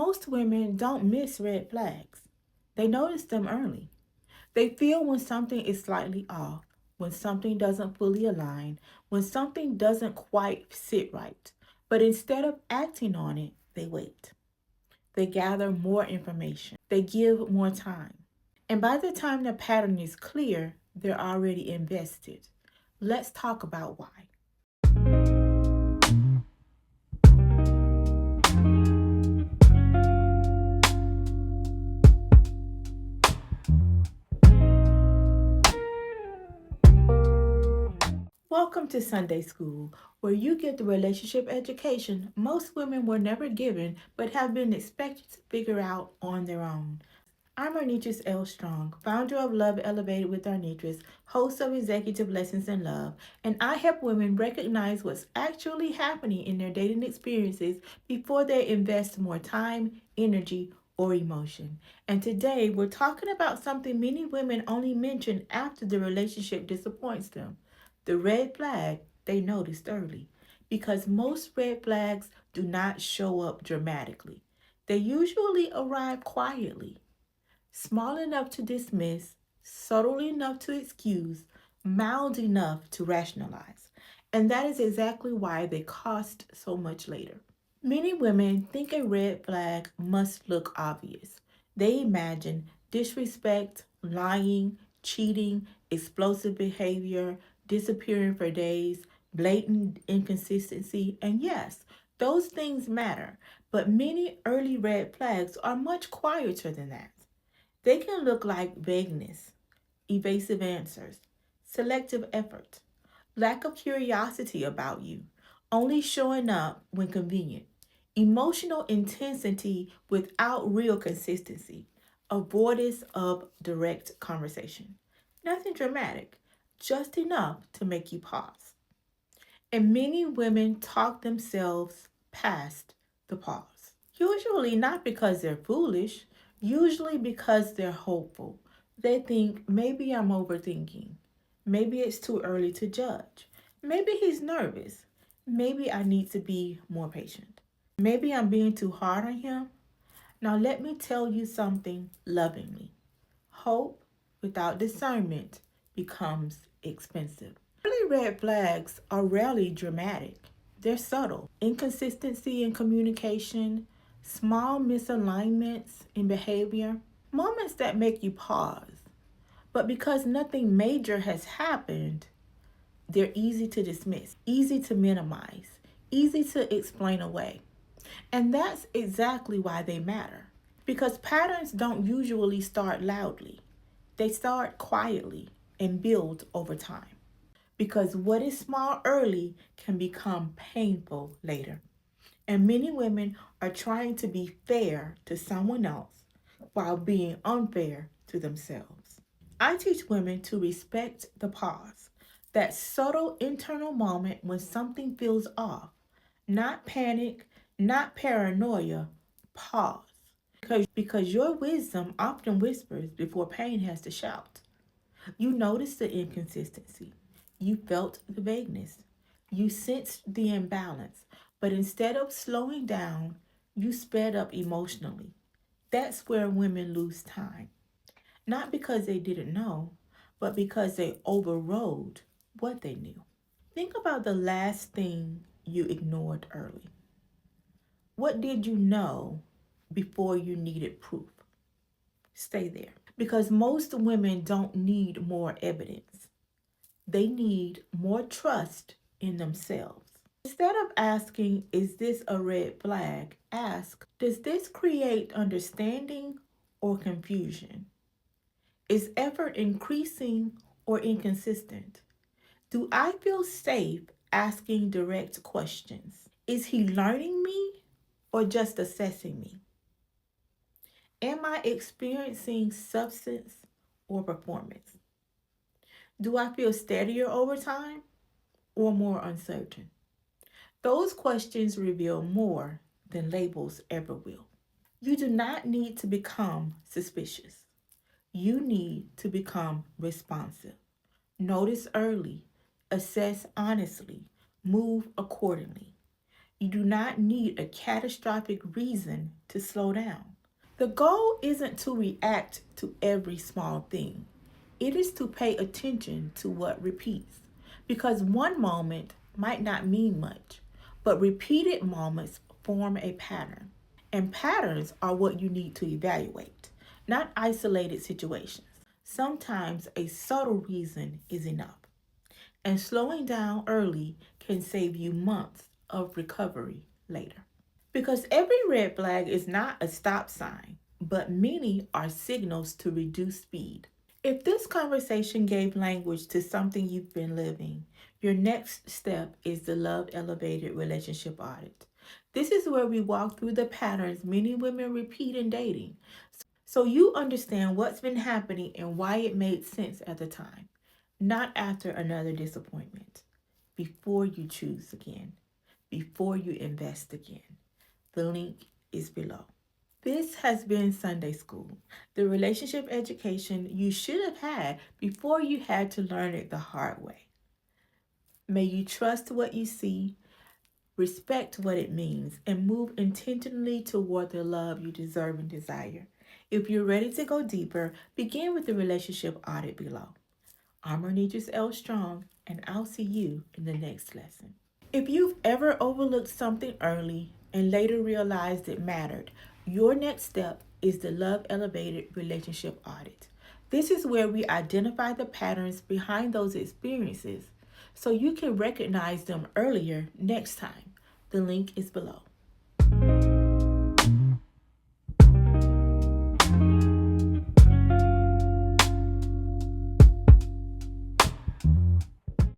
Most women don't miss red flags. They notice them early. They feel when something is slightly off, when something doesn't fully align, when something doesn't quite sit right. But instead of acting on it, they wait. They gather more information. They give more time. And by the time the pattern is clear, they're already invested. Let's talk about why. Welcome to Sunday School, where you get the relationship education most women were never given but have been expected to figure out on their own. I'm Arnitris L. Strong, founder of Love Elevated with Arnitris, host of Executive Lessons in Love, and I help women recognize what's actually happening in their dating experiences before they invest more time, energy, or emotion. And today we're talking about something many women only mention after the relationship disappoints them: the red flag they noticed early. Because most red flags do not show up dramatically, they usually arrive quietly, small enough to dismiss, subtle enough to excuse, mild enough to rationalize. And that is exactly why they cost so much later. Many women think a red flag must look obvious. They imagine disrespect, lying, cheating, explosive behavior, disappearing for days, blatant inconsistency, and yes, those things matter. But many early red flags are much quieter than that. They can look like vagueness, evasive answers, selective effort, lack of curiosity about you, only showing up when convenient, emotional intensity without real consistency, avoidance of direct conversation. Nothing dramatic, just enough to make you pause. And many women talk themselves past the pause. Usually not because they're foolish, usually because they're hopeful. They think maybe I'm overthinking. Maybe it's too early to judge. Maybe he's nervous. Maybe I need to be more patient. Maybe I'm being too hard on him. Now, let me tell you something lovingly. Hope without discernment becomes expensive. Early red flags are rarely dramatic. They're subtle. Inconsistency in communication, small misalignments in behavior, moments that make you pause. But because nothing major has happened, they're easy to dismiss, easy to minimize, easy to explain away. And that's exactly why they matter. Because patterns don't usually start loudly, they start quietly and build over time. Because what is small early can become painful later. And many women are trying to be fair to someone else while being unfair to themselves. I teach women to respect the pause, that subtle internal moment when something feels off. Not panic, not paranoia, pause. Because your wisdom often whispers before pain has to shout. You noticed the inconsistency. You felt the vagueness. You sensed the imbalance. But instead of slowing down, you sped up emotionally. That's where women lose time. Not because they didn't know, but because they overrode what they knew. Think about the last thing you ignored early. What did you know before you needed proof? Stay there. Because most women don't need more evidence. They need more trust in themselves. Instead of asking, is this a red flag? Ask, does this create understanding or confusion? Is effort increasing or inconsistent? Do I feel safe asking direct questions? Is he learning me or just assessing me? Am I experiencing substance or performance? Do I feel steadier over time or more uncertain? Those questions reveal more than labels ever will. You do not need to become suspicious. You need to become responsive. Notice early, assess honestly, move accordingly. You do not need a catastrophic reason to slow down. The goal isn't to react to every small thing. It is to pay attention to what repeats. Because one moment might not mean much, but repeated moments form a pattern. And patterns are what you need to evaluate, not isolated situations. Sometimes a subtle reason is enough. And slowing down early can save you months of recovery later. Because every red flag is not a stop sign, but many are signals to reduce speed. If this conversation gave language to something you've been living, your next step is the Love Elevated Relationship Audit. This is where we walk through the patterns many women repeat in dating so you understand what's been happening and why it made sense at the time, not after another disappointment. Before you choose again, before you invest again. The link is below. This has been Sunday School, the relationship education you should have had before you had to learn it the hard way. May you trust what you see, respect what it means, and move intentionally toward the love you deserve and desire. If you're ready to go deeper, begin with the relationship audit below. I'm Arnitris L. Strong, and I'll see you in the next lesson. If you've ever overlooked something early and later realized it mattered, your next step is the Love Elevated Relationship Audit. This is where we identify the patterns behind those experiences so you can recognize them earlier next time. The link is below.